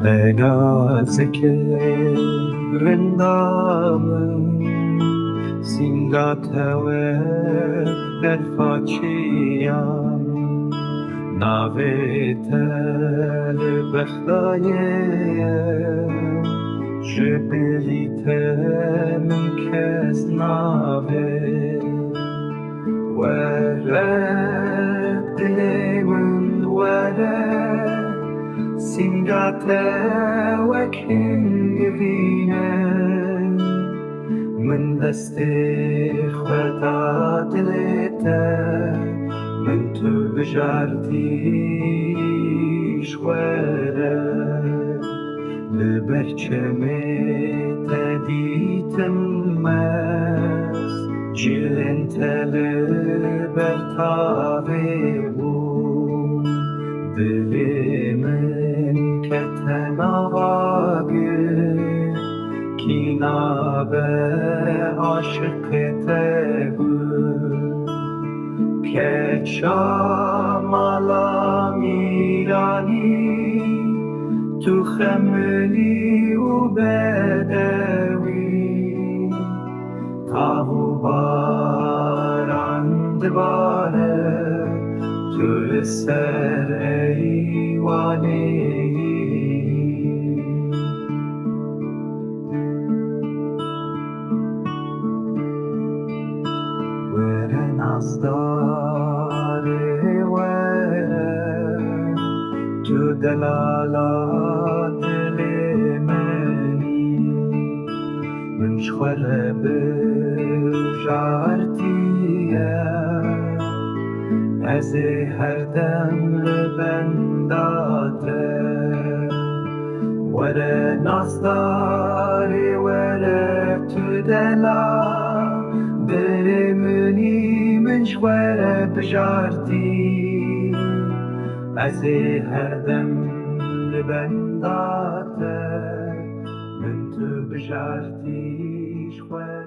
نازک رندامم سینگاتوه در فاچیم ناوی تر بخدایم شبیتم کس ناوی ورد دلمن ورد سینگاتوه کنگوینه من دستی خدا دلته من تو بجاردیش خوره لبرچمی تدیتم مست جلن تل برتاوی بود دلی من کتناواگه کینا به عاشق تبود که شامالا میرانی تو خملی و بدوی تاو باران دباره تو سر ایوانی نازداری وره تو دلالا دلی منی من شخوره بجارتیه از هر دم لبنداته وره نازداری وره تو دلالا بمنی من شوره بجارتی از هر دم لبنداته من تو بجارتی شوره